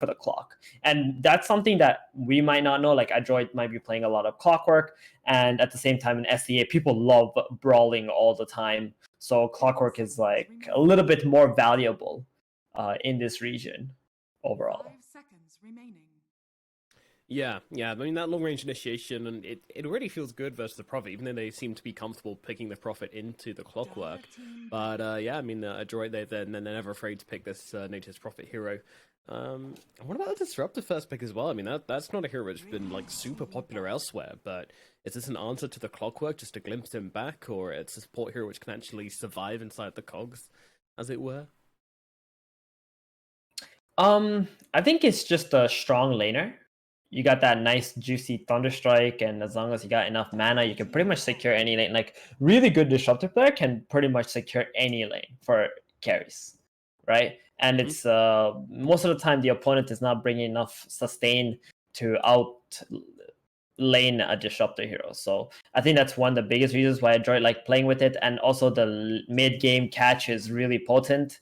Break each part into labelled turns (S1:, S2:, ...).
S1: for the clock. And that's something that we might not know. Like Adroit might be playing a lot of Clockwork, and at the same time in SEA, people love brawling all the time. So Clockwork is like a little bit more valuable in this region overall.
S2: 5 seconds remaining.
S3: Yeah. I mean, that long-range initiation, and it already feels good versus the Prophet, even though they seem to be comfortable picking the Prophet into the Clockwork. But yeah, I mean, Adroit, they're never afraid to pick this Nature's Prophet hero. What about the Disruptor first pick as well? I mean, that's not a hero that's been like super popular elsewhere, but is this an answer to the Clockwork, just to glimpse him back, or it's a support hero which can actually survive inside the cogs, as it were?
S1: I think it's just a strong laner. You got that nice juicy Thunderstrike, and as long as you got enough mana, you can pretty much secure any lane. Like really good Disruptor player can pretty much secure any lane for carries, right? And it's most of the time the opponent is not bringing enough sustain to out lane a Disruptor hero. So I think that's one of the biggest reasons why I enjoy like playing with it. And also the mid game catch is really potent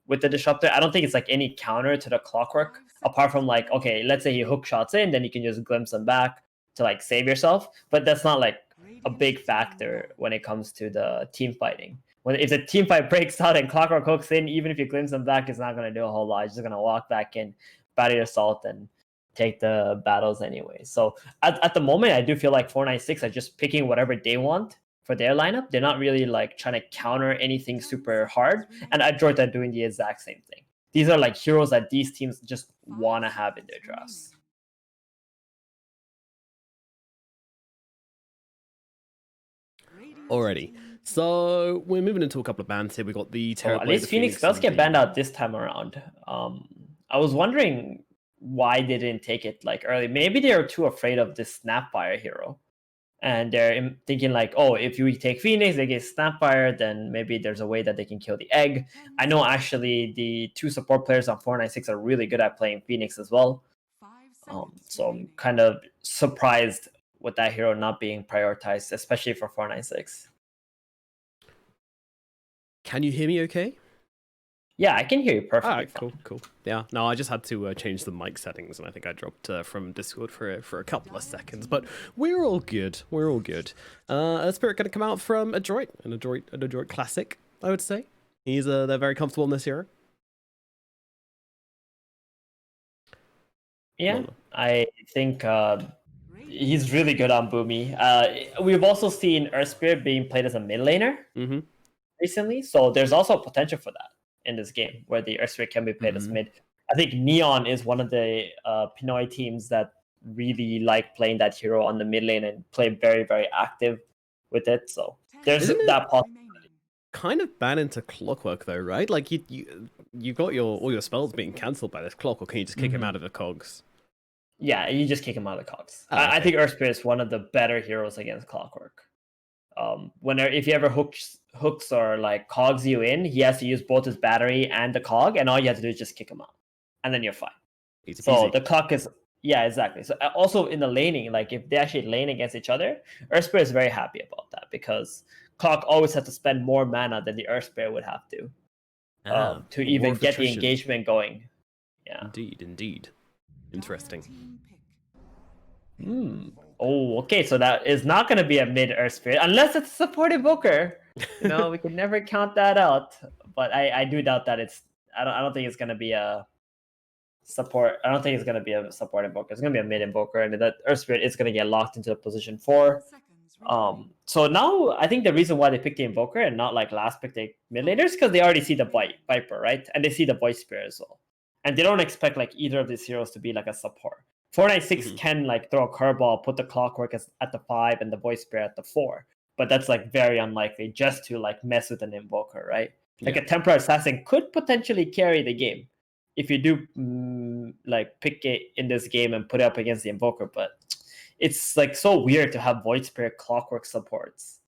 S1: with the Disruptor. I don't think it's like any counter to the Clockwork, apart from like, okay, let's say he hook shots in, then you can just glimpse them back to like save yourself. But that's not like a big factor when it comes to the team fighting. If the team fight breaks out and Clockwork hooks in, even if you glimpse them back, it's not going to do a whole lot. It's just going to walk back in, battle your assault, and take the battles anyway. So at the moment, I do feel like 496 are just picking whatever they want for their lineup. They're not really like trying to counter anything super hard. And Adroit are doing the exact same thing. These are like heroes that these teams just want to have in their drafts.
S3: Alrighty. So we're moving into a couple of bans here. We got the
S1: At least Phoenix does get banned out this time around. I was wondering why they didn't take it like early. Maybe they are too afraid of this Snapfire hero. And they're thinking like, oh, if we take Phoenix, they get Snapfire, then maybe there's a way that they can kill the egg. I know actually the two support players on 496 are really good at playing Phoenix as well. So I'm kind of surprised with that hero not being prioritized, especially for 496.
S3: Can you hear me okay?
S1: Yeah, I can hear you perfectly.
S3: Alright, cool. Yeah, no, I just had to change the mic settings, and I think I dropped from Discord for a couple of seconds, but we're all good. Spirit going to come out from Adroit, an Adroit classic, I would say. They're very comfortable in this hero.
S1: Yeah, I think he's really good on Boomy. We've also seen Earthspirit being played as a mid laner recently, so there's also potential for that in this game, where the Earthspirit can be played as mid. I think Neon is one of the Pinoy teams that really like playing that hero on the mid lane and play very, very active with it. So there's that possibility.
S3: Kind of banned into Clockwork though, right? Like you got all your spells being cancelled by this Clock, or can you just kick him out of the cogs?
S1: Yeah, you just kick him out of the cogs.
S3: Okay.
S1: I think Earthspirit is one of the better heroes against Clockwork. If he ever hooks or like cogs you in, he has to use both his battery and the cog, and all you have to do is just kick him out, and then you're fine.
S3: Easy
S1: so
S3: peasy.
S1: The clock is exactly. So also in the laning, like if they actually lane against each other, Earthspirit is very happy about that, because clock always has to spend more mana than the Earthspirit would have to even get the engagement going. Yeah.
S3: Indeed. Interesting.
S1: Oh, okay. So that is not going to be a mid Earthspirit unless it's a support invoker. We can never count that out. But I do doubt that it's. I don't think it's going to be a support. I don't think it's going to be a support invoker. It's going to be a mid invoker, and that Earthspirit is going to get locked into position 4. So now I think the reason why they picked the invoker and not like last pick the mid laner is because they already see the Viper, right? And they see the Voice Spirit as well. And they don't expect like either of these heroes to be like a support. 496 can like throw a curveball, put the Clockwork at the 5 and the Voice Spirit at the 4. But that's like very unlikely just to like mess with an invoker, right? Like a Templar Assassin could potentially carry the game if you do like pick it in this game and put it up against the invoker. But it's like so weird to have Void Spirit Clockwork supports.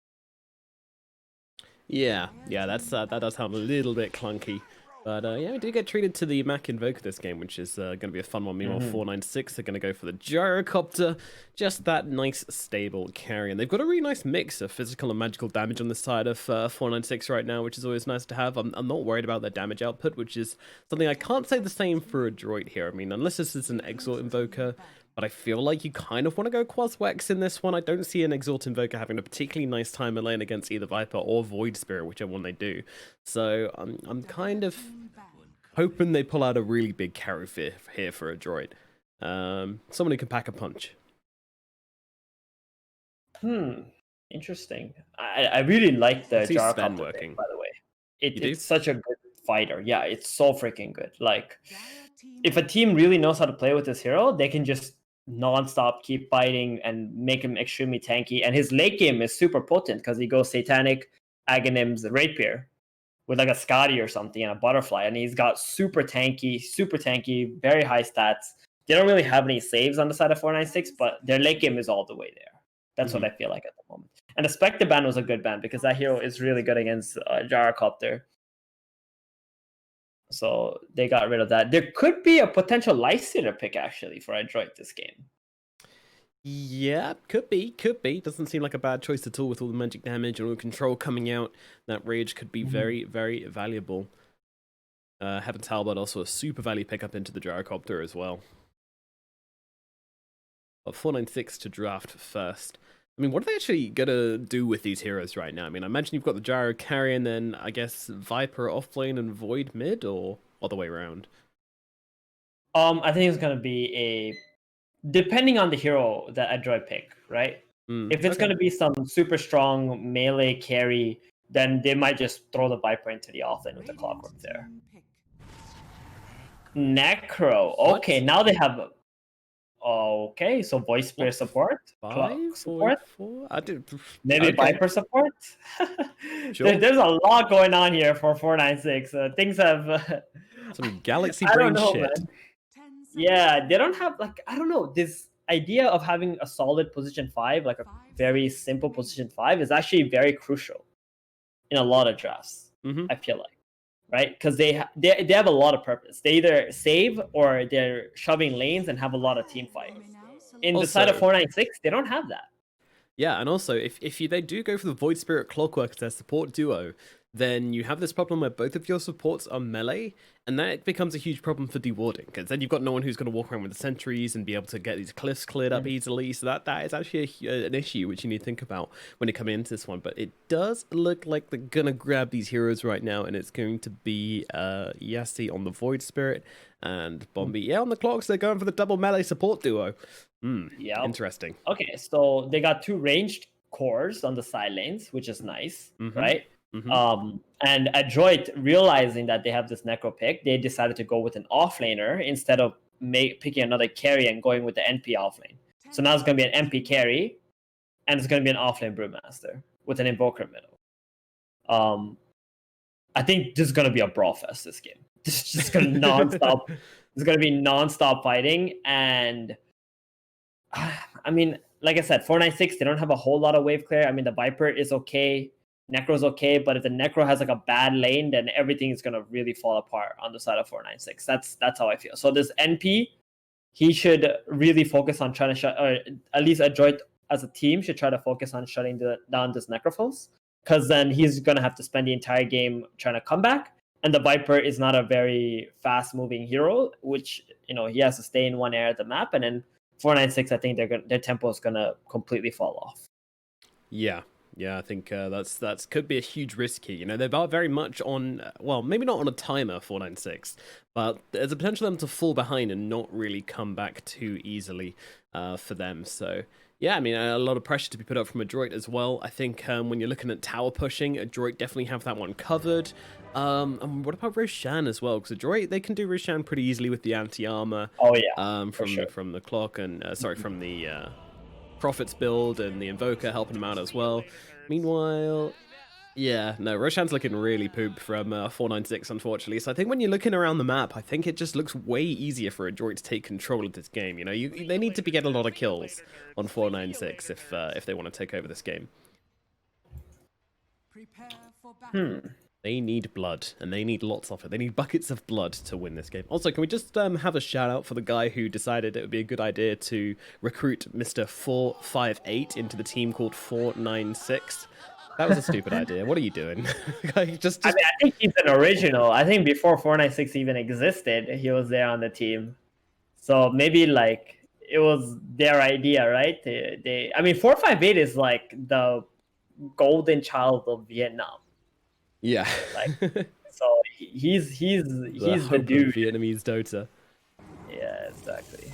S3: Yeah, that does sound a little bit clunky. But yeah, we do get treated to the Mac Invoker this game, which is going to be a fun one. Meanwhile, 496 are going to go for the Gyrocopter, just that nice stable carry. And they've got a really nice mix of physical and magical damage on the side of 496 right now, which is always nice to have. I'm not worried about their damage output, which is something I can't say the same for Adroit here. I mean, unless this is an Exalt Invoker, but I feel like you kind of want to go Quas-Wex in this one. I don't see an Exalt Invoker having a particularly nice time in lane against either Viper or Void Spirit, whichever one they do. So I'm kind of hoping they pull out a really big carry here for Adroit. Someone who can pack a punch.
S1: Interesting. I really like the
S3: Sven
S1: Gyrocopter
S3: working.
S1: pick, by the way. It's such a good fighter. Yeah, it's so freaking good. Like, if a team really knows how to play with this hero, they can just non-stop keep fighting and make him extremely tanky. And his late game is super potent because he goes Satanic, Aghanim's Rapier with like a Scotty or something and a Butterfly. And he's got super tanky, very high stats. They don't really have any saves on the side of 496, but their late game is all the way there. That's what I feel like at the moment. And the Spectre ban was a good ban because that hero is really good against Gyrocopter. So they got rid of that. There could be a potential Lifestealer pick actually for Adroit this game.
S3: Yeah, could be. Doesn't seem like a bad choice at all with all the magic damage and all the control coming out. That rage could be very, very valuable. Heaven's Halberd also a super value pickup into the Gyrocopter as well. But 496 to draft first. I mean, what are they actually gonna do with these heroes right now? I mean, I imagine you've got the Gyro carry and then I guess Viper offlane and Void mid, or other way around.
S1: I think it's gonna be depending on the hero that Adroit pick, right? If it's gonna be some super strong melee carry, then they might just throw the Viper into the offlane with the Clockwork there. Necro. Okay, now they have. Okay, so Voice Spirit support, support. Maybe Viper support.
S3: Sure.
S1: There's a lot going on here for 496. Things have
S3: some galaxy brain shit.
S1: Man. Yeah, they don't have like I don't know this idea of having a solid position 5, like a very simple position 5, is actually very crucial in a lot of drafts. I feel like. Right, because they have a lot of purpose. They either save or they're shoving lanes and have a lot of team fight. In the side of 496, they don't have that.
S3: Yeah, and also if they do go for the Void Spirit Clockwork as their support duo, then you have this problem where both of your supports are melee, and that becomes a huge problem for dewarding, because then you've got no one who's going to walk around with the sentries and be able to get these cliffs cleared up easily, so that is actually an issue which you need to think about when you're coming into this one. But it does look like they're going to grab these heroes right now, and it's going to be Yassi on the Void Spirit, and Bombi, on the clocks. They're going for the double melee support duo. Yeah, interesting.
S1: Okay, so they got 2 ranged cores on the side lanes, which is nice, right? And Adroit, realizing that they have this Necro pick, they decided to go with an offlaner instead of picking another carry and going with the NP offlane. So now it's going to be an MP carry, and it's going to be an offlane Brewmaster with an Invoker middle. I think this is going to be a brawl fest, this game. This is just going to non-stop. It's going to be non-stop fighting, and I mean, like I said, 496, they don't have a whole lot of wave clear. I mean, the Viper is okay. Necro's okay, but if the Necro has like a bad lane, then everything is gonna really fall apart on the side of 496. That's how I feel. So this NP, he should really focus on trying to shut, or at least Adroit as a team should try to focus on shutting down this Necrophos, because then he's gonna have to spend the entire game trying to come back. And the Viper is not a very fast-moving hero, which he has to stay in one area of the map, and then 496, I think their tempo is gonna completely fall off.
S3: Yeah, I think that's could be a huge risk here. They are very much on, well, maybe not on a timer, 496, but there's a potential for them to fall behind and not really come back too easily for them. So yeah, I mean, a lot of pressure to be put up from Adroit as well. I think when you're looking at tower pushing, Adroit definitely have that one covered. And what about Roshan as well? Because Adroit, they can do Roshan pretty easily with the anti-armor.
S1: Oh yeah,
S3: from the clock and from the Prophet's build and the Invoker helping him out as well. Meanwhile, yeah, no, Roshan's looking really poop from 496, unfortunately. So I think when you're looking around the map, I think it just looks way easier for Adroit to take control of this game. They need to be getting a lot of kills on 496 if they want to take over this game. They need blood, and they need lots of it. They need buckets of blood to win this game. Also, can we just have a shout out for the guy who decided it would be a good idea to recruit Mr. 458 into the team called 496? That was a stupid idea. What are you doing? just...
S1: I mean, I think he's an original. I think before 496 even existed, he was there on the team. So maybe like it was their idea, right? I mean, 458 is like the golden child of Vietnam.
S3: Yeah.
S1: Like, so he's the dude.
S3: Vietnamese Dota.
S1: Yeah, exactly.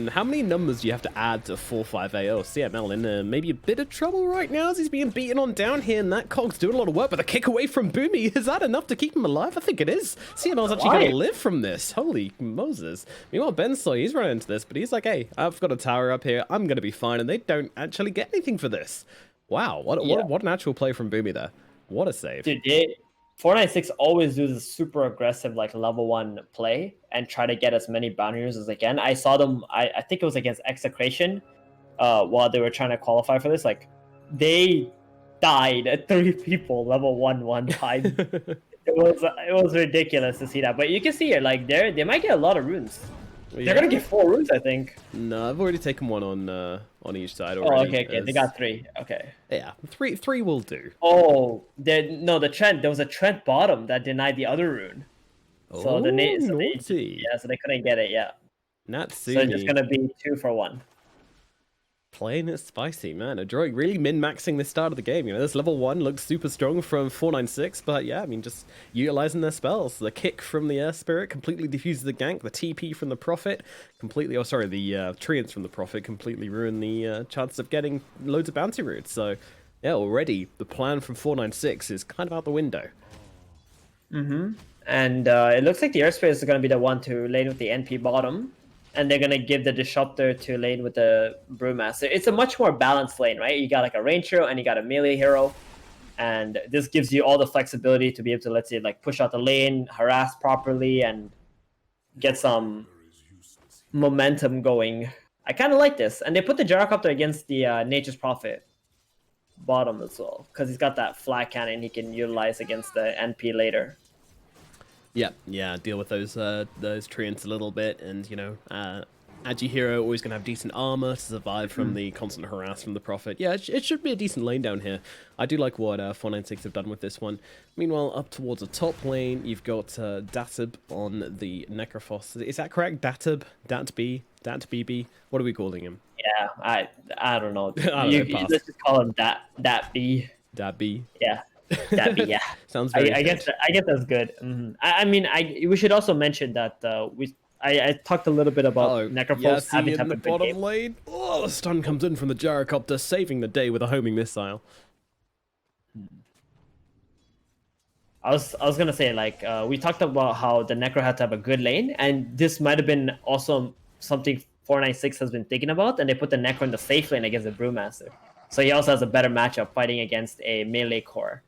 S3: How many numbers do you have to add to 458? Oh, CML in maybe a bit of trouble right now as he's being beaten on down here, and that Cog's doing a lot of work, but the kick away from Boomy, is that enough to keep him alive? I think it is. CML's actually going to live from this. Holy Moses. Meanwhile, Bensoy, he's running into this, but he's like, hey, I've got a tower up here, I'm going to be fine, and they don't actually get anything for this. Wow, what an actual play from Boomy there. What a save.
S1: Dude, 496 always do this super aggressive like level 1 play and try to get as many boundaries as they can. I saw them, I think it was against Execration while they were trying to qualify for this. Like, they died at 3 people level 1 time. It was ridiculous to see that. But you can see it, like they might get a lot of runes. They're gonna get 4 runes, I think.
S3: No, I've already taken one on each side already.
S1: Oh, okay, they got 3. Okay.
S3: Yeah, three will do.
S1: Oh, the Trent. There was a Trent bottom that denied the other rune. So
S3: naughty.
S1: So they couldn't get it. Yeah.
S3: Natsumi.
S1: So it's just gonna be 2 for 1.
S3: Playing it spicy, man. Adroit really min-maxing this start of the game. You know, this level 1 looks super strong from 496, but yeah, I mean, just utilizing their spells. The kick from the Air Spirit completely defuses the gank. The TP from the Prophet completely, the Treants from the Prophet completely ruin the chance of getting loads of bounty routes. So yeah, already the plan from 496 is kind of out the window.
S1: And it looks like the Air Spirit is going to be the one to lane with the NP bottom. And they're going to give the Disruptor to lane with the Brewmaster. It's a much more balanced lane, right? You got like a range hero and you got a melee hero. And this gives you all the flexibility to be able to, let's say, like push out the lane, harass properly, and get some momentum going. I kind of like this. And they put the Gyrocopter against the Nature's Prophet bottom as well. Because he's got that flat cannon he can utilize against the NP later.
S3: Yeah, deal with those treants a little bit, and you know, Agi hero always gonna have decent armor to survive from the constant harass from the Prophet. Yeah, it should be a decent lane down here. I do like what 496 have done with this one. Meanwhile, up towards the top lane, you've got Datub on the Necrophos. Is that correct? Datub, Datb, Datbb. What are we calling him?
S1: Yeah, I don't know. Let's just call him Datb.
S3: Datb.
S1: Yeah. That'd be, yeah.
S3: Sounds very
S1: I guess that's good. I mean, we should also mention that I talked a little bit about Necrophos having
S3: in the bottom lane. Oh, the stun comes in from the Gyrocopter, saving the day with a homing missile.
S1: I was gonna say, like, we talked about how the Necro had to have a good lane, and this might have been also something 496 has been thinking about, and they put the Necro in the safe lane against the Brewmaster. So he also has a better matchup fighting against a melee core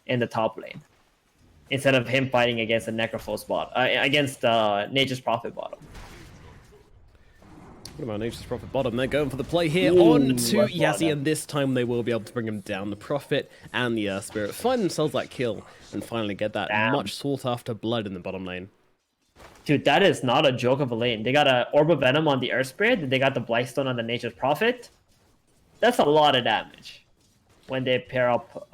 S1: in the top lane, instead of him fighting against a Necrophos against Nature's Prophet bottom.
S3: What about Nature's Prophet bottom? They're going for the play here on to Yazzie, and this time they will be able to bring him down. The Prophet and the Earth Spirit find themselves that kill and finally get that much sought after blood in the bottom lane.
S1: Dude, that is not a joke of a lane. They got an Orb of Venom on the Earth Spirit, they got the Blightstone on the Nature's Prophet. That's a lot of damage when they pair up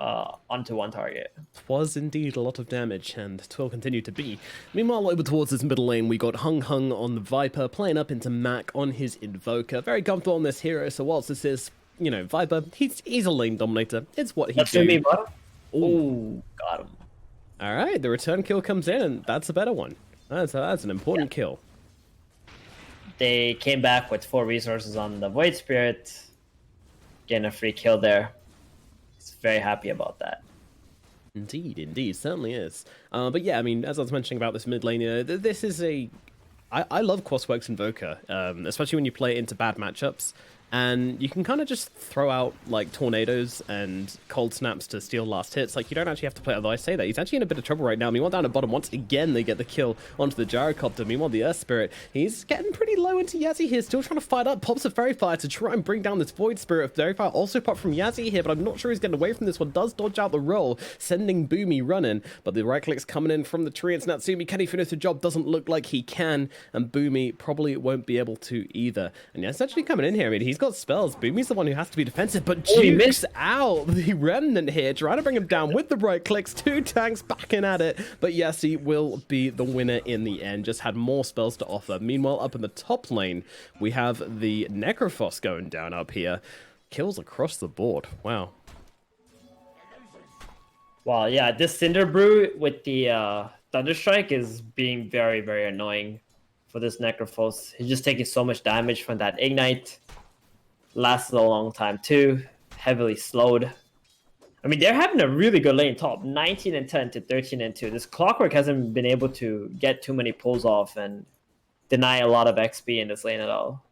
S1: onto one target.
S3: It was indeed a lot of damage, and it will continue to be. Meanwhile, over towards this middle lane, we got Hung on the Viper, playing up into Mac on his Invoker. Very comfortable on this hero, so whilst this is, you know, Viper, he's a lane dominator. It's what he do.
S1: Ooh, got him.
S3: Alright, the return kill comes in, and that's a better one. That's an important kill.
S1: They came back with 4 resources on the Void Spirit, getting a free kill there. He's very happy about that.
S3: Indeed, certainly is. But yeah, I mean, as I was mentioning about this mid lane, this is a... I love Crossworks Invoker, especially when you play it into bad matchups. And you can kind of just throw out like tornadoes and cold snaps to steal last hits. Like, you don't actually have to play, although I say that. He's actually in a bit of trouble right now. Meanwhile, down at bottom, once again, they get the kill onto the gyrocopter. Meanwhile, the Earth Spirit, he's getting pretty low into Yazzie here, still trying to fight up. Pops a Fairy Fire to try and bring down this Void Spirit. Fairy Fire also popped from Yazzie here, but I'm not sure he's getting away from this one. Does dodge out the roll, sending Boomy running. But the right click's coming in from the tree. It's Natsumi. Can he finish the job? Doesn't look like he can. And Boomy probably won't be able to either. And yeah, it's actually coming in here. I mean, he's got spells. Boomy's the one who has to be defensive, but jukes out the Remnant here, trying to bring him down with the right clicks. 2 tanks backing at it, but Yassi will be the winner in the end. Just had more spells to offer. Meanwhile, up in the top lane, we have the Necrophos going down up here. Kills across the board. Wow.
S1: Wow, yeah, this Cinder Brew with the Thunderstrike is being very, very annoying for this Necrophos. He's just taking so much damage from that Ignite. Lasted a long time too, heavily slowed. I mean, they're having a really good lane top, 19 and 10 to 13 and 2. This Clockwork hasn't been able to get too many pulls off and deny a lot of XP in this lane at all.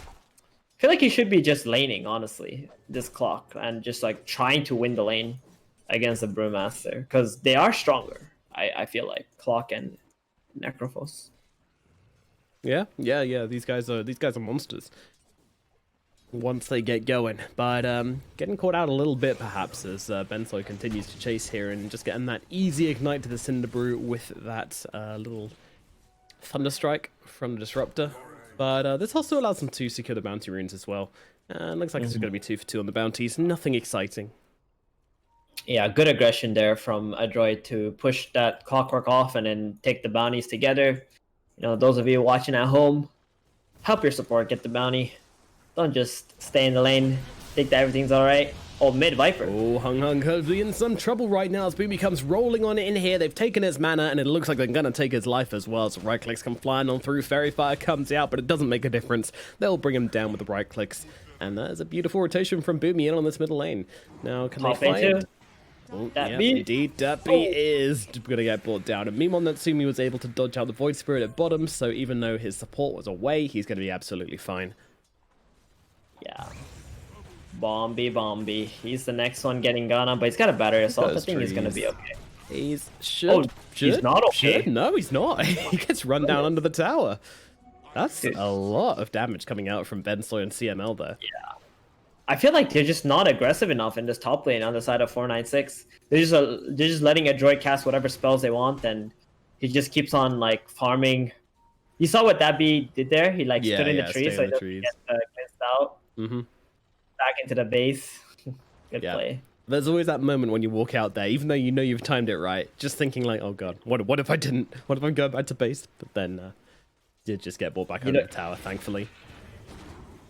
S1: I feel like he should be just laning, honestly, this Clock, and just like trying to win the lane against the Brewmaster, because they are stronger. I feel like Clock and Necrophos.
S3: Yeah. These guys are monsters once they get going, but getting caught out a little bit perhaps as Bensoy continues to chase here and just getting that easy ignite to the Cinderbrew with that little Thunderstrike from the Disruptor. But this also allows them to secure the bounty runes as well. And looks like it's going to be 2 for 2 on the bounties. Nothing exciting.
S1: Yeah, good aggression there from Adroit to push that Clockwork off and then take the bounties together. You know, those of you watching at home, help your support get the bounty. Don't just stay in the lane, think that everything's alright. Oh, mid Viper.
S3: Oh, Hung could be in some trouble right now as Boomy comes rolling on in here. They've taken his mana, and it looks like they're going to take his life as well. So right clicks come flying on through. Fairy Fire comes out, but it doesn't make a difference. They'll bring him down with the right clicks. And that is a beautiful rotation from Boomy in on this middle lane. Now, can they find... Oh, yeah, indeed, Dappy is going to get brought down. And meanwhile, Natsumi was able to dodge out the Void Spirit at bottom, so even though his support was away, he's going to be absolutely fine.
S1: Yeah. Bombi. He's the next one getting gone on, but he's got a battery assault. I think he's going to be okay.
S3: He's
S1: he's not okay?
S3: No, he's not. He gets run down under the tower. That's a lot of damage coming out from Bensoy and CML there.
S1: Yeah. I feel like they're just not aggressive enough in this top lane on the side of 496. They're just letting Adroit cast whatever spells they want, and he just keeps on like farming. You saw what Dabby did there? He like stood in the tree so he doesn't get glitched out. Back into the base. Good play.
S3: There's always that moment when you walk out there, even though you know you've timed it right, just thinking like, oh god, what if I didn't? What if I'm going back to base? But then did just get brought back under the tower, thankfully.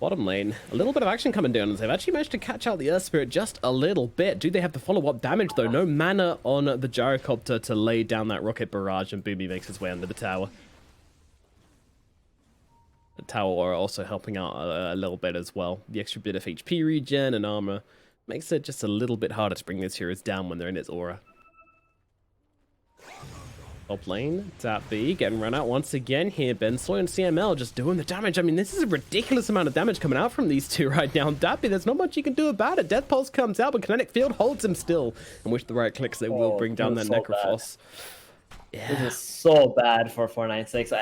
S3: Bottom lane, a little bit of action coming down as they've actually managed to catch out the Earth Spirit just a little bit. Do they have the follow-up damage though? No mana on the gyrocopter to lay down that rocket barrage, and Boomy makes his way under the tower. The tower aura also helping out a little bit as well. The extra bit of HP regen and armor makes it just a little bit harder to bring these heroes down when they're in its aura. Top lane, Dappy getting run out once again here. Bensoy and CML just doing the damage. I mean, this is a ridiculous amount of damage coming out from these two right now. Dappy, there's not much you can do about it. Death Pulse comes out, but Kinetic Field holds him still. And with the right clicks, they will bring down that Necrophos.
S1: Yeah. This is so bad for 496.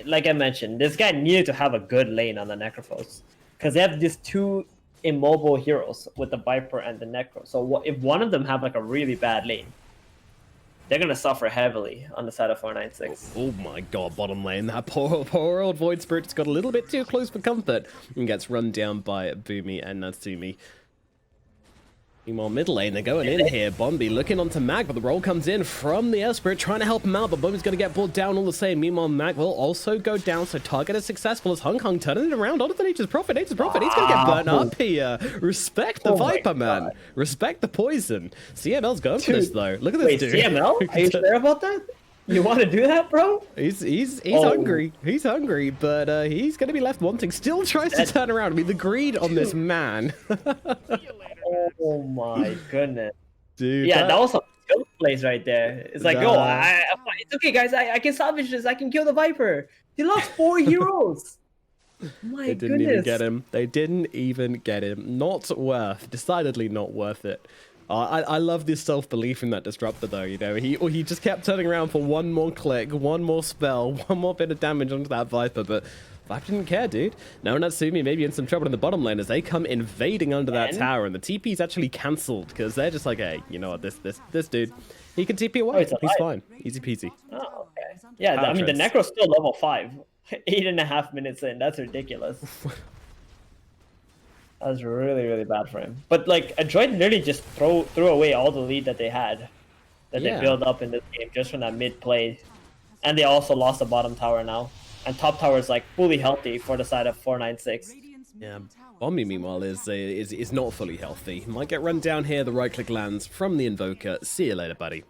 S1: Like I mentioned, this guy needed to have a good lane on the Necrophos, because they have these two immobile heroes with the Viper and the Necro. So if one of them have like a really bad lane, they're going to suffer heavily on the side of 496.
S3: Oh my god, bottom lane. That poor old Void Spirit just got a little bit too close for comfort and gets run down by Boomy and Natsumi. Meanwhile, mid lane, they're going in here. Bombi looking onto Mag, but the roll comes in from the Earth Spirit, trying to help him out, but Bombi's going to get brought down all the same. Meanwhile, Mag will also go down, so target is successful as Hung turning it around onto the Nature's Prophet. He's going to get burnt up here. Respect the Viper, man. Respect the poison. CML's going for this, though. Look at this dude.
S1: CML? Are you sure about that? You want to do that, bro?
S3: He's hungry. He's hungry, but he's going to be left wanting. Still tries to turn around. I mean, the greed on this man.
S1: Oh my goodness.
S3: Dude.
S1: Yeah, that was some skill plays right there. It's like, it's okay, guys. I can salvage this. I can kill the Viper. He lost 4 heroes. My
S3: They didn't even get
S1: goodness.
S3: him. They didn't even get him. Not worth. Decidedly not worth it. I love this self-belief in that disruptor though, you know. He just kept turning around for one more click, one more spell, one more bit of damage onto that Viper, but Viper didn't care, dude. Now Natsumi may be in some trouble in the bottom lane as they come invading under that tower, and the TP's actually cancelled because they're just like, hey, you know what, this dude, he can TP away.
S1: He's
S3: He's
S1: alive.
S3: fine. Easy peasy.
S1: Oh, okay. Yeah,
S3: Power
S1: I mean, the
S3: trends.
S1: Necro's still level 5. 8.5 minutes in. That's ridiculous. That was really, really bad for him. But, like, Adroit literally just threw away all the lead that they had. That they built up in this game just from that mid play. And they also lost the bottom tower now. And top tower is, like, fully healthy for the side of 496.
S3: Yeah, Bombi meanwhile is not fully healthy. Might get run down here. The right click lands from the Invoker. See you later, buddy.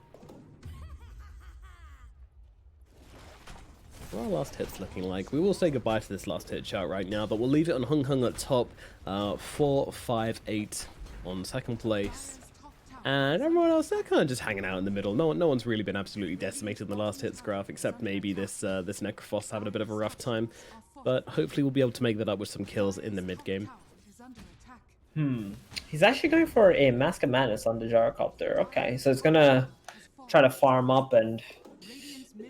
S3: What our last hit's looking like. We will say goodbye to this last hit chart right now, but we'll leave it on Hung Hung at top. 4, 5, 8 on second place. And everyone else, they're kind of just hanging out in the middle. No one's really been absolutely decimated in the last hits graph, except maybe this Necrophos having a bit of a rough time. But hopefully we'll be able to make that up with some kills in the mid game.
S1: He's actually going for a Mask of Madness on the Gyrocopter. Okay, so it's gonna try to farm up, and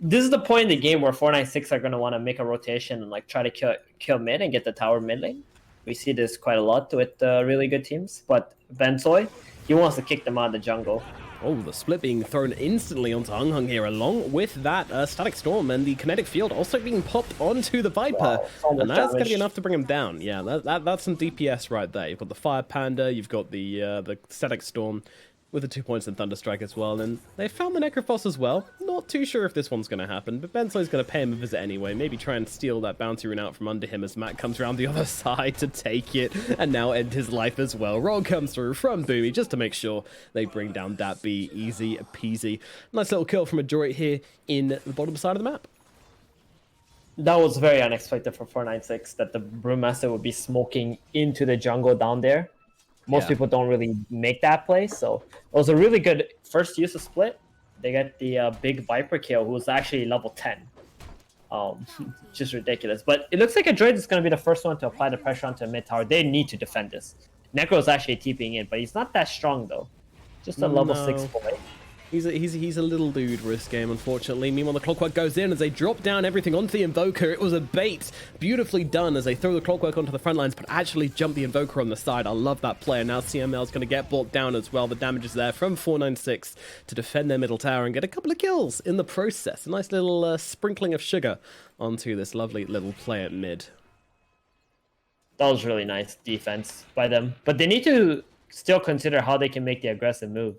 S1: this is the point in the game where 496 are gonna want to make a rotation and like try to kill mid and get the tower mid lane. We see this quite a lot with really good teams, but Bensoy, he wants to kick them out of the jungle.
S3: Oh, the split being thrown instantly onto Hung Hung here, along with that Static Storm and the Kinetic Field also being popped onto the Viper.
S1: Wow, so much
S3: and that's going to be
S1: damage.
S3: enough to bring him down. Yeah, that's some DPS right there. You've got the Fire Panda, you've got the Static Storm with the 2 points in Thunderstrike as well. And they found the Necrophos as well. Not too sure if this one's going to happen, but Bensoy's going to pay him a visit anyway. Maybe try and steal that bounty rune out from under him as Matt comes around the other side to take it and now end his life as well. Roll comes through from Boomy just to make sure they bring down that B. Easy peasy. Nice little kill from Adroit here in the bottom side of the map.
S1: That was very unexpected for 496 that the Brewmaster would be smoking into the jungle down there. Most people don't really make that play, so it was a really good first use of split. They got the big Viper kill, who was actually level 10. Just ridiculous. But it looks like Adroit is going to be the first one to apply the pressure onto the mid tower. They need to defend this. Necro is actually TPing in, but he's not that strong, though. Just a level 6 boy.
S3: He's a little dude for this game, unfortunately. Meanwhile, the Clockwork goes in as they drop down everything onto the Invoker. It was a bait. Beautifully done as they throw the Clockwork onto the front lines, but actually jump the Invoker on the side. I love that play. And now CML is going to get brought down as well. The damage is there from 496 to defend their middle tower and get a couple of kills in the process. A nice little sprinkling of sugar onto this lovely little play at mid.
S1: That was really nice defense by them. But they need to still consider how they can make the aggressive move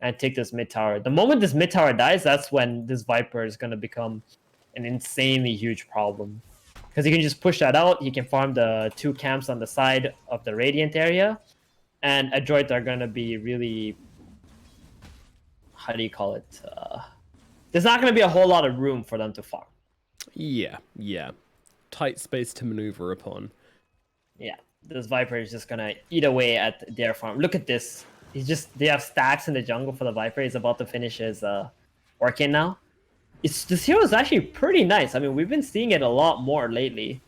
S1: and take this mid tower. The moment this mid tower dies, that's when this Viper is going to become an insanely huge problem. Because he can just push that out. He can farm the 2 camps on the side of the Radiant area. And Adroit are going to be really... How do you call it? There's not going to be a whole lot of room for them to farm.
S3: Yeah. Tight space to maneuver upon.
S1: Yeah, this Viper is just going to eat away at their farm. Look at this. They have stacks in the jungle for the Viper. He's about to finish his Orkin now. This hero is actually pretty nice. I mean, we've been seeing it a lot more lately.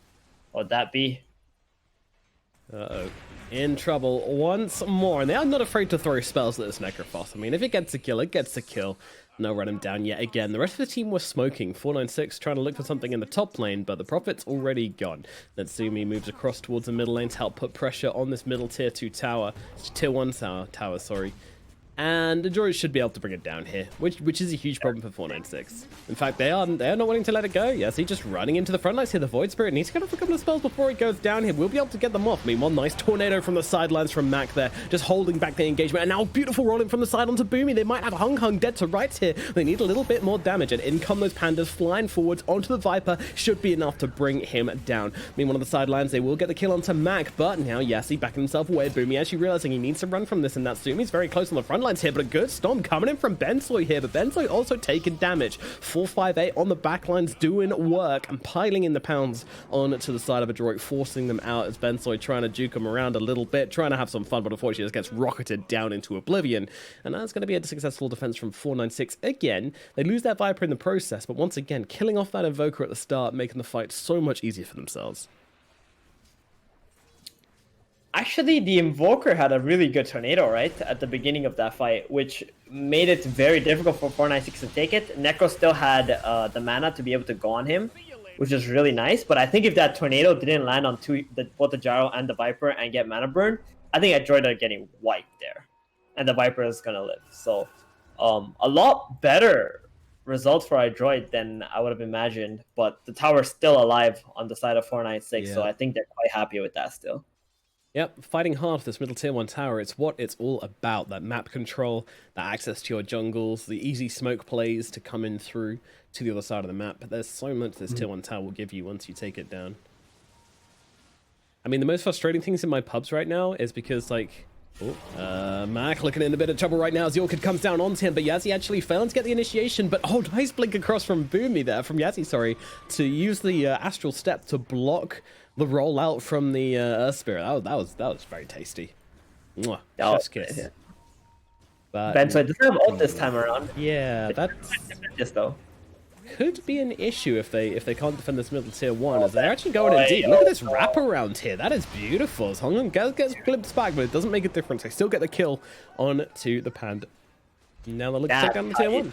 S1: What would that be?
S3: Uh-oh. In trouble once more. And they are not afraid to throw spells at this Necrophos. I mean, if it gets a kill, it gets a kill. No, run him down yet again. The rest of the team was smoking. 496 trying to look for something in the top lane, but the Prophet's already gone. Natsumi moves across towards the middle lane to help put pressure on this middle tier 2 tower. Tier 1 tower, sorry. And the Adroit should be able to bring it down here, which is a huge problem for 496. In fact, they are not wanting to let it go. Yes, he's just running into the front lines here. The Void Spirit needs to get off a couple of spells before he goes down here. We'll be able to get them off. Meanwhile, nice tornado from the sidelines from Mac there, just holding back the engagement. And now beautiful rolling from the side onto Boomy. They might have Hung Hung dead to rights here. They need a little bit more damage, and in come those pandas flying forwards onto the Viper. Should be enough to bring him down. Meanwhile, on the sidelines, they will get the kill onto Mac, but now Yassi backing himself away. Boomy actually realizing he needs to run from this, and Natsumi's very close on the front lines here, but a good stop coming in from Bensoy here, but Bensoy also taking damage. 458 on the backlines doing work and piling in the pounds on to the side of Adroit, forcing them out as Bensoy trying to juke them around a little bit, trying to have some fun, but unfortunately just gets rocketed down into oblivion. And that's going to be a successful defense from 496 again. They lose that Viper in the process, but once again, killing off that Invoker at the start, making the fight so much easier for themselves.
S1: Actually, the Invoker had a really good tornado, right? At the beginning of that fight, which made it very difficult for 496 to take it. Necro still had the mana to be able to go on him, which is really nice. But I think if that tornado didn't land on both the Gyro and the Viper and get mana burn, I think Adroit are getting wiped there. And the Viper is going to live. So a lot better result for Adroit than I would have imagined. But the tower's still alive on the side of 496, so I think they're quite happy with that still.
S3: Yep, fighting hard for this middle tier 1 tower. It's what it's all about. That map control, that access to your jungles, the easy smoke plays to come in through to the other side of the map. But there's so much this tier 1 tower will give you once you take it down. I mean, the most frustrating things in my pubs right now is because, like... Mac looking in a bit of trouble right now as the Orchid comes down onto him, but Yazzie actually failing to get the initiation. But nice blink across from Yazzie, sorry, to use the Astral Step to block the rollout from the Earth Spirit. That was very tasty. Mwah, chef's kiss. Yeah. But
S1: Ben, so it doesn't have ult this time around.
S3: Yeah, that's
S1: just though.
S3: Could be an issue if they can't defend this middle tier 1, as they're actually going in deep. Look at this wraparound here. That is beautiful. As Hongnam gets glimpsed back, but it doesn't make a difference. They still get the kill on to the Panda. Now they're looking to take down the tier 1.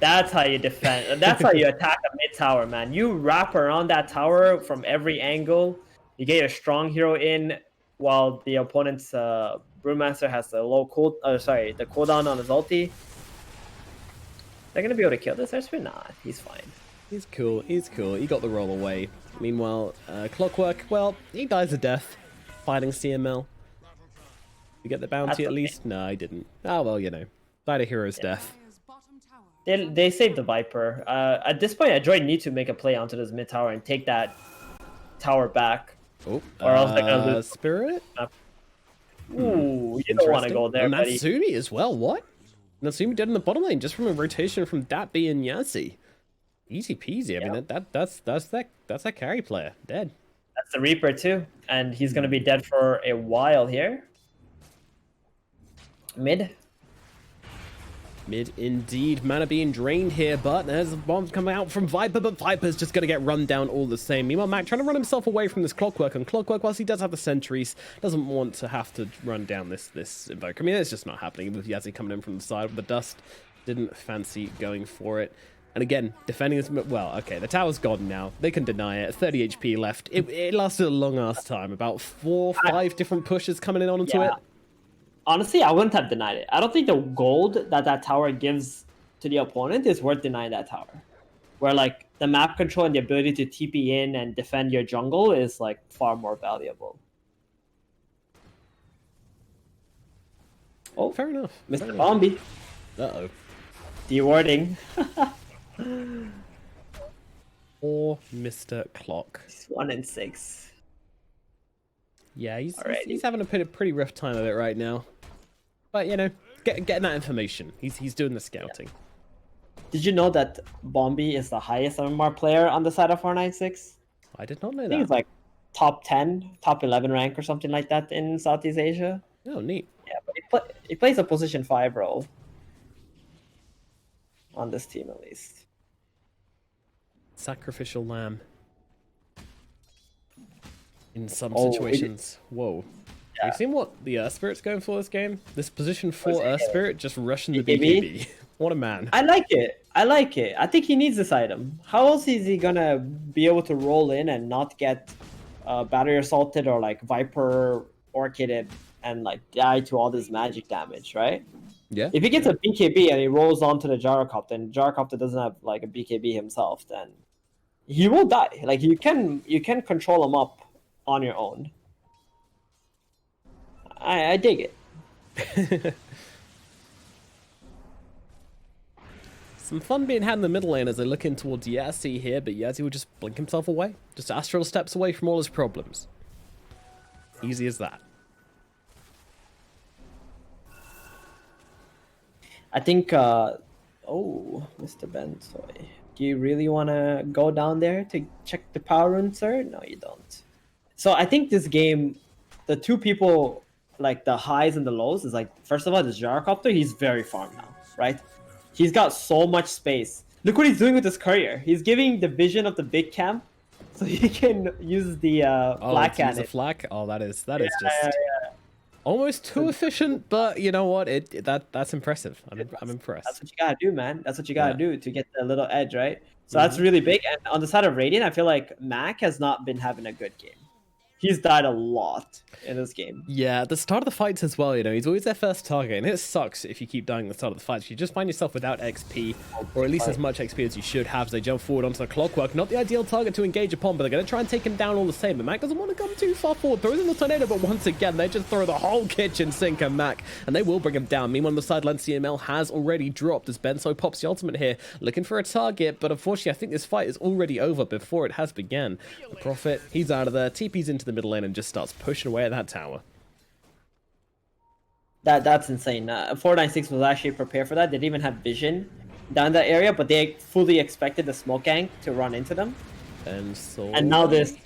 S1: That's how you defend. That's how you attack a mid tower, man. You wrap around that tower from every angle. You get your strong hero in while the opponent's Brewmaster has the the cooldown on his ulti. They're gonna be able to kill this Earthsphere? Nah, he's fine.
S3: He's cool. He's cool. He got the roll away. Meanwhile, Clockwork, well, he dies a death fighting CML. You get the bounty at least? No, I didn't. Oh well, you know, died a hero's death.
S1: They saved the Viper. At this point, Adroit need to make a play onto this mid tower and take that tower back.
S3: Oh,
S1: or else they're gonna lose.
S3: Spirit?
S1: Ooh, you don't want to go there, buddy.
S3: Natsumi as well, what? Natsumi dead in the bottom lane just from a rotation from Datby and Yazzie. Easy peasy. I mean, that's that carry player. Dead.
S1: That's the Reaper too. And he's gonna be dead for a while here. Mid
S3: indeed. Mana being drained here, but there's a bomb coming out from Viper, but Viper's just going to get run down all the same. Meanwhile, Mac trying to run himself away from this Clockwork, and Clockwork, whilst he does have the sentries, doesn't want to have to run down this Invoker. I mean, it's just not happening with Yazzie coming in from the side with the dust. Didn't fancy going for it. And again, defending this... Well, okay, the tower's gone now. They can deny it. 30 HP left. It lasted a long-ass time. About 4 or 5 different pushes coming in onto it.
S1: Honestly, I wouldn't have denied it. I don't think the gold that tower gives to the opponent is worth denying that tower. Where, like, the map control and the ability to TP in and defend your jungle is, like, far more valuable.
S3: Oh, fair enough.
S1: Mr. Bombi.
S3: Uh-oh.
S1: Dewarding.
S3: Or Mr. Clock.
S1: He's 1-6.
S3: Yeah, he's having a pretty rough time of it right now. But, you know, getting that information. He's doing the scouting.
S1: Did you know that Bombi is the highest MMR player on the side of 496?
S3: I did not know that.
S1: I think it's like top 10, top 11 rank or something like that in Southeast Asia.
S3: Oh, neat.
S1: Yeah, but he plays a position 5 role. On this team, at least.
S3: Sacrificial lamb. In some situations. Whoa. Yeah. Have you seen what the Earth Spirit's going for this game? This position 4 Earth Spirit just rushing the BKB. What a man.
S1: I like it. I think he needs this item. How else is he gonna be able to roll in and not get battery assaulted or like Viper orchided and like die to all this magic damage, right?
S3: Yeah.
S1: If he gets a BKB and he rolls onto the Gyrocopter and Gyrocopter doesn't have like a BKB himself, then he will die. Like you can control him up on your own. I dig it.
S3: Some fun being had in the middle lane as they look in towards Yazzie here, but Yazzie will just blink himself away. Just astral steps away from all his problems. Easy as that.
S1: I think, Mr. Bensoy, do you really want to go down there to check the power rune, sir? No, you don't. So I think this game, the two people, like the highs and the lows, is like, first of all, this Gyrocopter, he's very farmed now, right? He's got so much space. Look what he's doing with this courier. He's giving the vision of the big camp so he can use the flak
S3: to use a
S1: cannon.
S3: flak. Oh, that is
S1: Yeah,
S3: just almost too efficient. But you know what? That's impressive. I'm
S1: That's
S3: impressed.
S1: what you gotta do, man. That's what you gotta do to get the little edge, right? So that's
S3: Mhm.
S1: really big. And on the side of Radiant, I feel like Mac has not been having a good game. He's died a lot in this game.
S3: Yeah, at the start of the fights as well, you know, he's always their first target, and it sucks if you keep dying at the start of the fights. You just find yourself without XP, or at least as much XP as you should have as they jump forward onto the clockwork. Not the ideal target to engage upon, but they're going to try and take him down all the same. But Mac doesn't want to come too far forward, throws in the tornado, but once again, they just throw the whole kitchen sink at Mac, and they will bring him down. Meanwhile, on the sideline, CML has already dropped as Benso pops the ultimate here, looking for a target, but unfortunately, I think this fight is already over before it has begun. The Prophet, he's out of there, TP's into the middle lane, and just starts pushing away at that tower.
S1: That's insane. 496 was actually prepared for that. They didn't even have vision down that area, but they fully expected the smoke gang to run into them. And now this.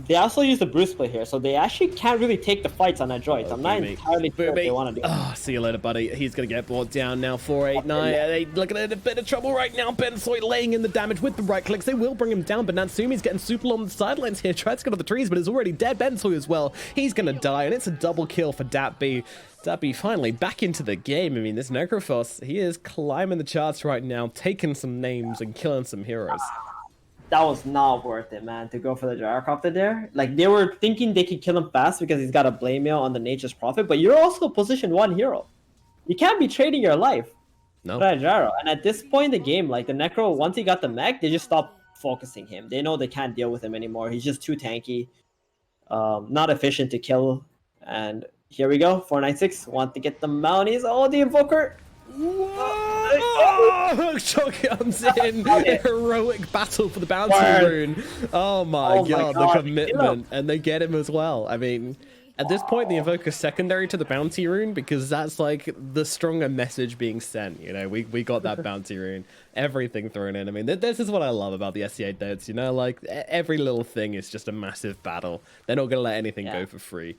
S1: They also use the Bruce play here, so they actually can't really take the fights on Adroit. I'm not entirely sure what they want to do.
S3: Oh, see you later, buddy. He's going to get brought down now. 489. They looking at a bit of trouble right now. Bensoy laying in the damage with the right clicks. They will bring him down, but Natsumi's getting super on the sidelines here. Tries to get on the trees, but is already dead. Bensoy as well. He's going to die, and it's a double kill for DatB. DatB finally back into the game. I mean, this Necrophos, he is climbing the charts right now, taking some names and killing some heroes.
S1: That was not worth it, man, to go for the Gyrocopter there. Like, they were thinking they could kill him fast because he's got a blame mail on the Nature's Prophet, but you're also position 1 hero. You can't be trading your life for that Gyro. And at this point in the game, like, the Necro, once he got the mech, they just stopped focusing him. They know they can't deal with him anymore. He's just too tanky, not efficient to kill. And here we go, 496 want to get the Mounties. Oh, the Invoker!
S3: Whoa! Shock comes in. Heroic battle for the bounty rune. Oh my god, the commitment. And they get him as well. I mean, at this point, the Invoker's secondary to the bounty rune because that's like the stronger message being sent. You know, we got that bounty rune. Everything thrown in. I mean, this is what I love about the SCA Dots. You know, like every little thing is just a massive battle. They're not going to let anything go for free.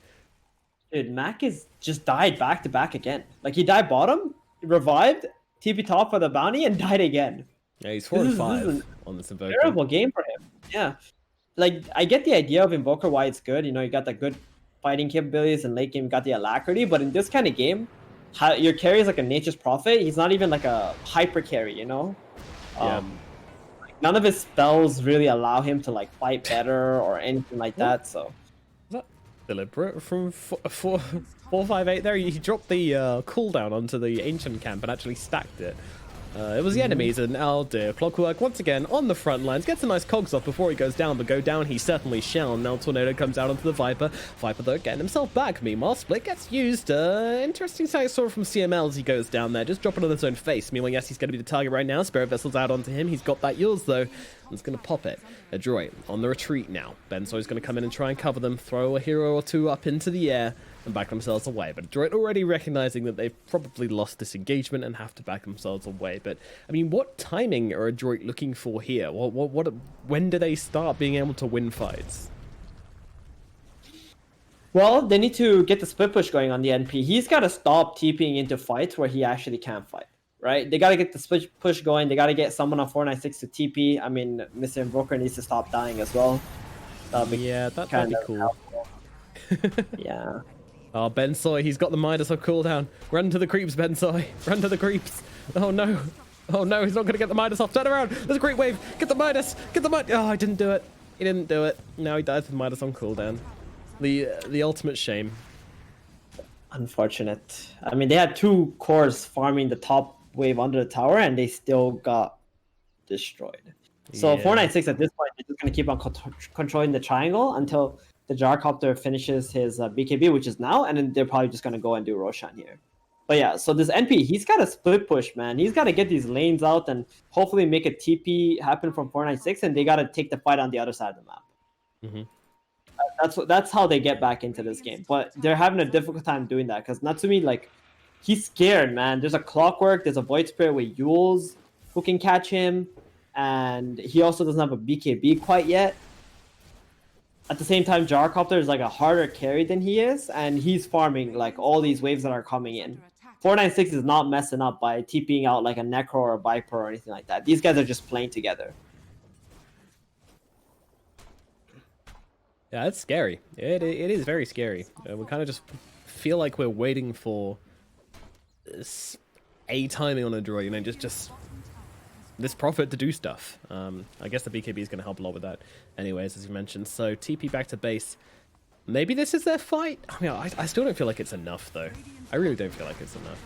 S1: Dude, Mac is just died back to back again. Like, he died bottom, revived, TP top for the bounty, and died again.
S3: Yeah, he's 4 and 5 on this Invoker.
S1: Terrible game for him. Yeah. Like, I get the idea of Invoker, why it's good. You know, you got the good fighting capabilities, and late game you got the alacrity. But in this kind of game, your carry is like a Nature's Prophet. He's not even like a hyper carry, you know? None of his spells really allow him to like fight better or anything like that, so...
S3: Deliberate from 458 there. He dropped the cooldown onto the ancient camp and actually stacked it. It was the enemies, and oh dear, Clockwork once again on the front lines, gets a nice cogs off before he goes down, but go down he certainly shall. Now Tornado comes out onto the Viper. Viper though getting himself back. Meanwhile, Split gets used. Interesting sight saw from CML as he goes down there, just dropping on his own face. Meanwhile, yes, he's going to be the target right now. Spirit Vessel's out onto him. He's got that yours though. It's going to pop it. Adroit on the retreat now. Bensoy's going to come in and try and cover them, throw a hero or two up into the air, and back themselves away. But Adroit already recognizing that they've probably lost this engagement and have to back themselves away. But, I mean, what timing are Adroit looking for here? When do they start being able to win fights?
S1: Well, they need to get the split push going on the NP. He's got to stop TPing into fights where he actually can't fight. Right? They got to get the split push going. They got to get someone on 496 to TP. I mean, Mr. Invoker needs to stop dying as well.
S3: Yeah, that'd be cool.
S1: Yeah.
S3: Oh, Bensoy, he's got the Midas on cooldown. Run to the creeps, Bensoy. Run to the creeps. Oh, no. Oh, no, he's not going to get the Midas off. Turn around. There's a great wave. Get the Midas. Get the Midas. Oh, I didn't do it. He didn't do it. Now he dies with Midas on cooldown. The ultimate shame.
S1: Unfortunate. I mean, they had 2 cores farming the top wave under the tower, and they still got destroyed. So 496 at this point is just going to keep on controlling the triangle until the Gyrocopter finishes his BKB, which is now, and then they're probably just going to go and do Roshan here. But yeah, so this NP, he's got a split push, man. He's got to get these lanes out and hopefully make a TP happen from 496, and they got to take the fight on the other side of the map. That's how they get back into this game. But they're having a difficult time doing that because Natsumi, like, he's scared, man. There's a Clockwork, there's a Void Spirit with Yules who can catch him, and he also doesn't have a BKB quite yet. At the same time, Gyrocopter is like a harder carry than he is, and he's farming like all these waves that are coming in. 496 is not messing up by TPing out like a Necro or a Viper or anything like that. These guys are just playing together.
S3: Yeah, it's scary. It is very scary. We kind of just feel like we're waiting for a timing on Adroit, you know, just this Prophet to do stuff. I guess the BKB is going to help a lot with that anyways, as you mentioned. So TP back to base. Maybe this is their fight? I mean, I still don't feel like it's enough, though. I really don't feel like it's enough.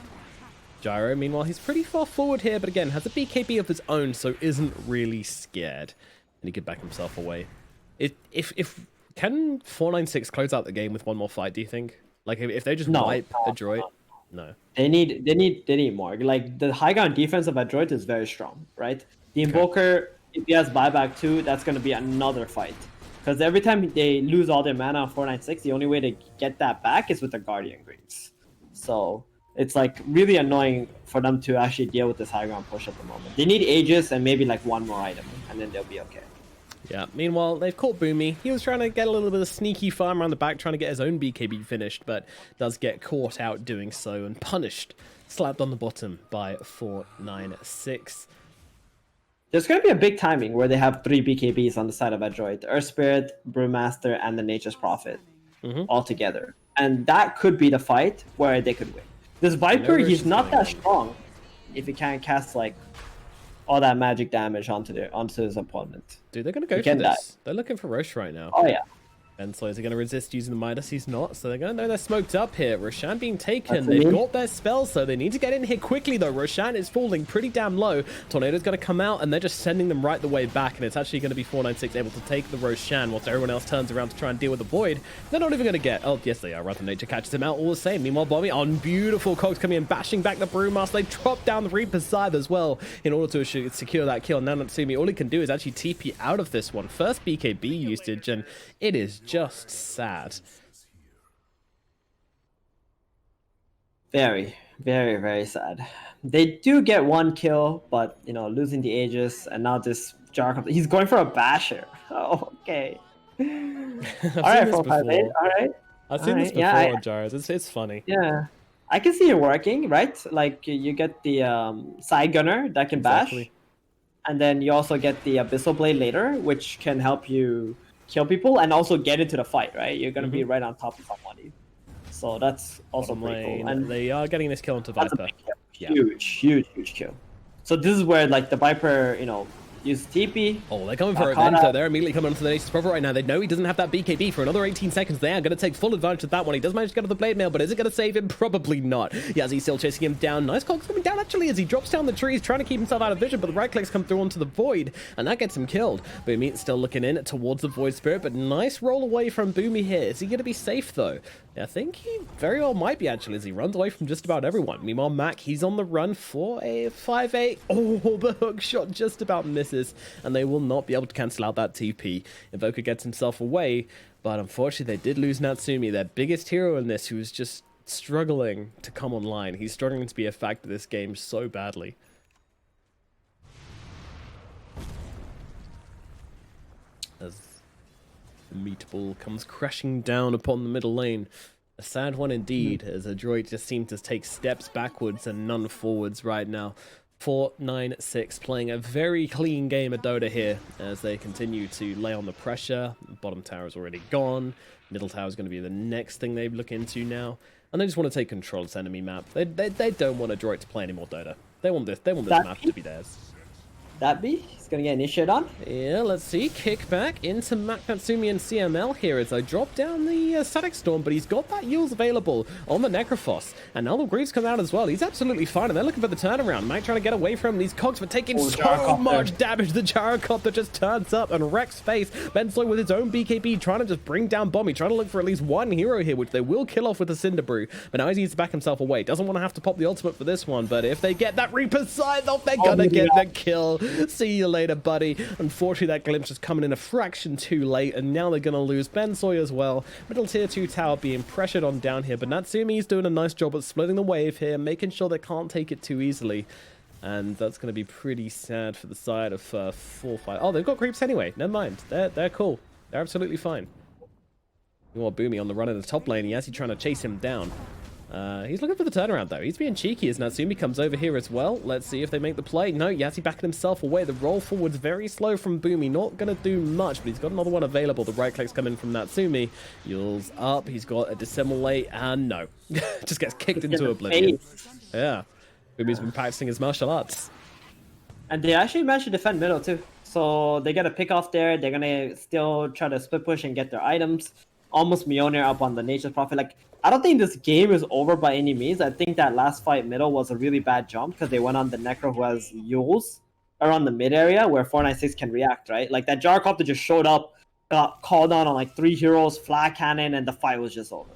S3: Gyro, meanwhile, he's pretty far forward here, but again, has a BKB of his own, so isn't really scared. And he could back himself away. Can 496 close out the game with one more fight, do you think? Like, if they just wipe Adroit? No.
S1: They need more. Like, the high ground defense of Adroit is very strong, right? The Invoker, if he has buyback too, that's going to be another fight. Because every time they lose all their mana on 496, the only way to get that back is with the Guardian Greaves. So it's like really annoying for them to actually deal with this high ground push at the moment. They need Aegis and maybe like one more item, and then they'll be okay.
S3: Yeah, meanwhile, they've caught Boomy. He was trying to get a little bit of sneaky farm around the back, trying to get his own BKB finished, but does get caught out doing so and punished. Slapped on the bottom by 496.
S1: There's going to be a big timing where they have 3 BKBs on the side of Adroit. Earth Spirit, Brewmaster, and the Nature's Prophet all together. And that could be the fight where they could win. This Viper, he's not that strong if he can't cast like all that magic damage onto his opponent.
S3: Dude, they're going to go for this. They're looking for Roche right now.
S1: Oh, yeah.
S3: And so is he going to resist using the Midas? He's not. So they're going to know they're smoked up here. Roshan being taken. They've got their spells, so they need to get in here quickly, though. Roshan is falling pretty damn low. Tornado's going to come out, and they're just sending them right the way back. And it's actually going to be 496 able to take the Roshan, whilst everyone else turns around to try and deal with the Void. They're not even going to get... Oh, yes, they are. Rather Nature catches him out all the same. Meanwhile, Bomby on beautiful cogs coming in, bashing back the Brewmaster. They drop down the Reaper's side as well in order to secure that kill. Now, Natsumi, all he can do is actually TP out of this one. First BKB usage, and it is just sad.
S1: Very, very, very sad. They do get one kill, but you know, losing the Aegis and now this Jar comes. He's going for a basher. Oh, okay. All right, 458. All right.
S3: I've seen this before on Jars. It's funny.
S1: Yeah, I can see it working, right? Like you get the side gunner that can bash, and then you also get the Abyssal Blade later, which can help you kill people and also get into the fight, right? You're gonna be right on top of somebody, so that's also pretty cool. And
S3: they are getting this kill onto Viper.
S1: Huge kill. So this is where like the Viper, you know, use TP.
S3: Oh, they're coming for it then. So they're immediately coming onto the Nature's Prophet right now. They know he doesn't have that BKB for another 18 seconds. They are going to take full advantage of that one. He does manage to get to the Blade Mail, but is it going to save him? Probably not. Yazzie still chasing him down. Nice cogs coming down actually as he drops down the trees, trying to keep himself out of vision, but the right clicks come through onto the Void, and that gets him killed. Boomy still looking in towards the Void Spirit, but nice roll away from Boomy here. Is he going to be safe though? I think he very well might be actually, as he runs away from just about everyone. Meanwhile, Mac, he's on the run for a 5-8. Oh, the hook shot just about misses, and they will not be able to cancel out that TP. Invoker gets himself away, but unfortunately they did lose Natsumi, their biggest hero in this, who is just struggling to come online. He's struggling to be a factor this game so badly. As the Meatball comes crashing down upon the middle lane. A sad one indeed, as Adroit just seems to take steps backwards and none forwards right now. 496 playing a very clean game of Dota here as they continue to lay on the pressure. Bottom tower is already gone. Middle tower is going to be the next thing they look into now. And they just want to take control of this enemy map. They don't want Adroit to play any more Dota. They want this map to be theirs.
S1: That be? He's gonna get initiated on?
S3: Yeah, let's see. Kick back into Natsumi and CML here as I drop down the Static Storm, but he's got that Yules available on the Necrophos. And now the Greaves come out as well. He's absolutely fine, and they're looking for the turnaround. Mike trying to get away from these cogs, but taking so much damage. The Gyrocopter just turns up and wrecks face. Bensoy with his own BKB trying to just bring down Bomby, trying to look for at least one hero here, which they will kill off with the Cinder Brew. But now he needs to back himself away. Doesn't want to have to pop the ultimate for this one, but if they get that Reaper's side off, they're gonna get the kill. See you later, buddy. Unfortunately, that glimpse is coming in a fraction too late, and now they're going to lose Bensoy as well. Middle tier 2 tower being pressured on down here, but Natsumi's doing a nice job at splitting the wave here, making sure they can't take it too easily. And that's going to be pretty sad for the side of 4-5. Oh, they've got creeps anyway. Never mind. They're cool. They're absolutely fine. You want Boomy on the run in the top lane. He's actually trying to chase him down. He's looking for the turnaround, though. He's being cheeky as Natsumi comes over here as well. Let's see if they make the play. No, Yassi backing himself away. The roll forward's very slow from Boomy. Not going to do much, but he's got another one available. The right click's coming from Natsumi. Yule's up. He's got a dissimulate, and no. Just gets kicked into oblivion. Yeah. Boomy's been practicing his martial arts.
S2: And they actually managed to defend middle, too. So they got a pick off there. They're going to still try to split push and get their items. Almost Mjolnir up on the Nature's Prophet. Like, I don't think this game is over by any means. I think that last fight middle was a really bad jump because they went on the Necro who has Yules around the mid area where 496 can react, right? Like that Gyrocopter just showed up, got called on like 3 heroes, flag cannon, and the fight was just over.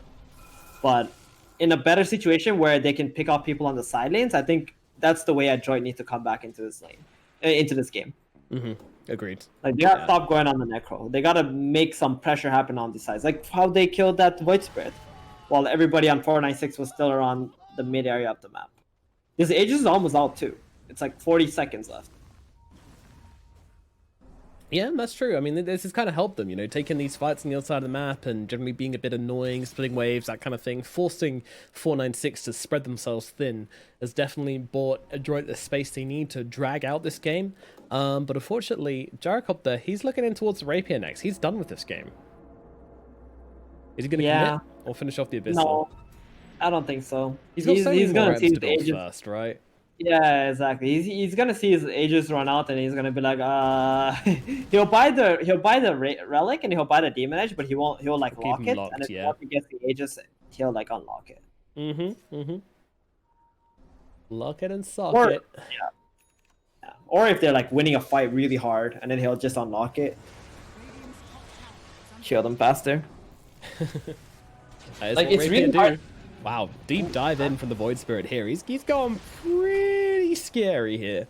S2: But in a better situation where they can pick off people on the side lanes, I think that's the way Adroit needs to come back into this lane, into this game.
S3: Mm-hmm. Agreed.
S2: Like they gotta stop going on the Necro. They gotta make some pressure happen on these sides. Like how they killed that Void Spirit while everybody on 496 was still around the mid area of the map. This Aegis is almost out too. It's like 40 seconds left.
S3: Yeah, that's true. I mean, this has kind of helped them, you know, taking these fights on the other side of the map and generally being a bit annoying, splitting waves, that kind of thing. Forcing 496 to spread themselves thin has definitely bought Adroit the space they need to drag out this game. But unfortunately, Gyrocopter, he's looking in towards the Rapier next. He's done with this game. Is he going to commit or finish off the Abyssal?
S2: No, I don't think so.
S3: He's going to
S2: see his Aegis
S3: first, right?
S2: Yeah, exactly. He's gonna see his Aegis run out, and he's gonna be like, he'll buy the relic and he'll buy the demon edge, but he'll like lock it, and if he gets the Aegis, he'll like unlock it.
S3: Lock it and sock it.
S2: Yeah. Or if they're like winning a fight really hard, and then he'll just unlock it, kill them faster.
S3: Like it's really hard. Wow, deep dive in from the Void Spirit here. He's going pretty scary here.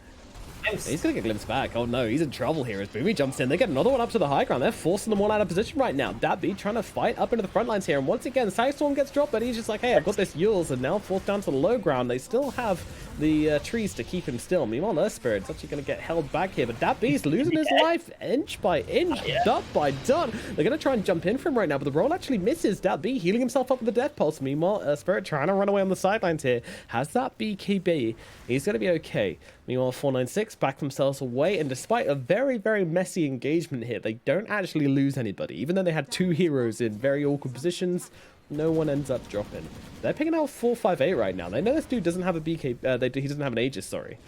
S3: He's going to get glimpsed back. Oh no, he's in trouble here as Boomy jumps in. They get another one up to the high ground. They're forcing them all out of position right now. Dabby trying to fight up into the front lines here. And once again, Sidestorm gets dropped, but he's just like, hey, I've got this Yules, and now forced down to the low ground. They still have the trees to keep him still. Meanwhile, Earth Spirit's actually going to get held back here, but Dabby's losing his life inch by inch, dot by dot. They're going to try and jump in for him right now, but the roll actually misses. Dabby healing himself up with the Death Pulse. Meanwhile, Earth Spirit trying to run away on the sidelines here. Has that BKB. He's going to be okay. Meanwhile, 496 back themselves away, and despite a very, very messy engagement here, they don't actually lose anybody. Even though they had 2 heroes in very awkward positions, no one ends up dropping. They're picking out 458 right now. They know this dude doesn't have a BK. He doesn't have an Aegis, sorry.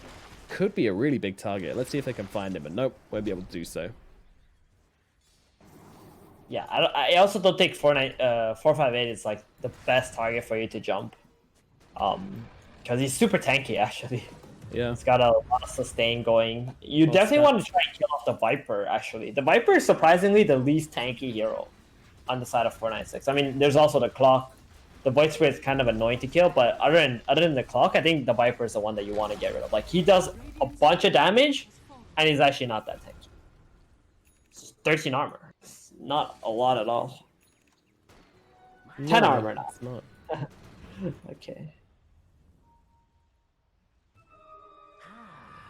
S3: Could be a really big target. Let's see if they can find him, but nope, won't be able to do so.
S1: Yeah, I also don't think 458 is like the best target for you to jump. Because he's super tanky, actually.
S3: Yeah.
S1: It's got a lot of sustain going. You definitely want to try and kill off the Viper, actually. The Viper is surprisingly the least tanky hero on the side of 496. I mean, there's also the Clock. The Void Spirit is kind of annoying to kill, but other than the Clock, I think the Viper is the one that you want to get rid of. Like, he does a bunch of damage, and he's actually not that tanky. It's 13 armor. It's not a lot at all. 10 armor now.
S3: It's not.
S1: Okay.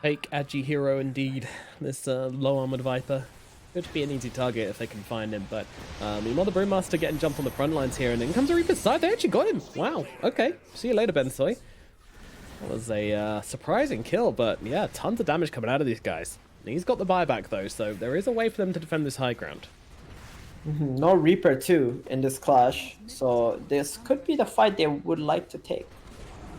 S3: Fake Agi hero indeed, this low armored Viper. Could be an easy target if they can find him, but meanwhile the Brewmaster getting jumped on the front lines here, and then comes a Reaper's side. They actually got him. Wow, okay. See you later, Bensoy. That was a surprising kill, but yeah, tons of damage coming out of these guys. He's got the buyback though, so there is a way for them to defend this high ground.
S2: No Reaper too in this clash, so this could be the fight they would like to take.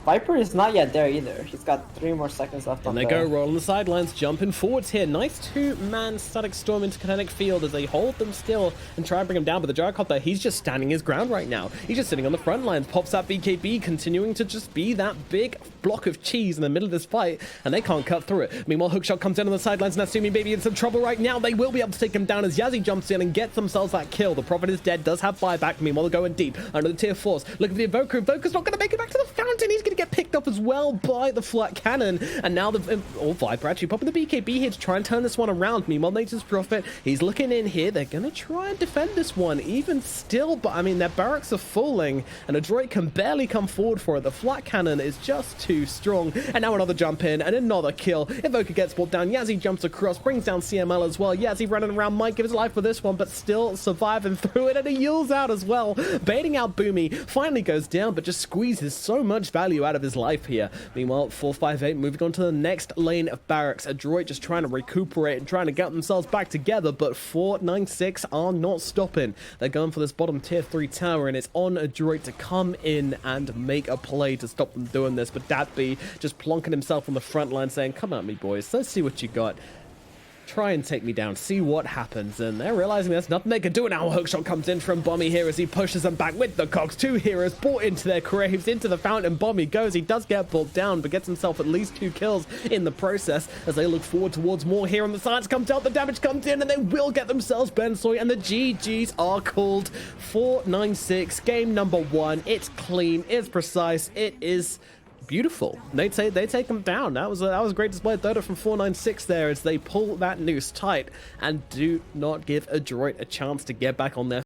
S2: Viper is not yet there either. He's got 3 more seconds left on
S3: there. And they go roll on the sidelines, jumping forwards here. Nice 2-man static storm into kinetic field as they hold them still and try and bring him down. But the Gyrocopter, he's just standing his ground right now. He's just sitting on the front lines, pops that BKB, continuing to just be that big block of cheese in the middle of this fight, and they can't cut through it. Meanwhile, Hookshot comes in on the sidelines, and Natsumi maybe in some trouble right now. They will be able to take him down as Yazzie jumps in and gets themselves that kill. The Prophet is dead, does have buyback. Meanwhile, they're going deep under the tier 4s. Looking for the Evoker. Evoker's not going to make it back to the fountain. He's going to get picked up as well by the flat cannon, and now the Viper actually popping the BKB here to try and turn this one around. Meanwhile, Nature's Prophet, he's looking in here. They're going to try and defend this one even still, but I mean, their barracks are falling, and Adroit can barely come forward for it. The flat cannon is just too too strong. And now another jump in and another kill. Evoker gets brought down. Yazzie jumps across, brings down CML as well. Yazzie running around, might give his life for this one, but still surviving through it, and he yulls out as well. Baiting out Boomy, finally goes down, but just squeezes so much value out of his life here. Meanwhile, 458 moving on to the next lane of barracks. Adroit just trying to recuperate and trying to get themselves back together, but 496 are not stopping. They're going for this bottom tier 3 tower, and it's on Adroit to come in and make a play to stop them doing this. But Datby just plonking himself on the front line saying, come at me, boys, let's see what you got. Try and take me down, see what happens. And they're realizing there's nothing they can do. Now a hookshot comes in from Bommy here as he pushes them back with the cogs. 2 heroes brought into their graves, into the fountain. Bommy goes, he does get pulled down, but gets himself at least 2 kills in the process as they look forward towards more here on the sides. Comes out, the damage comes in, and they will get themselves Bensoy, and the GGs are called. 496, game number 1. It's clean, it's precise, it is beautiful. They take them down. That was a great display of Dota from 496 there as they pull that noose tight and do not give Adroit a chance to get back on their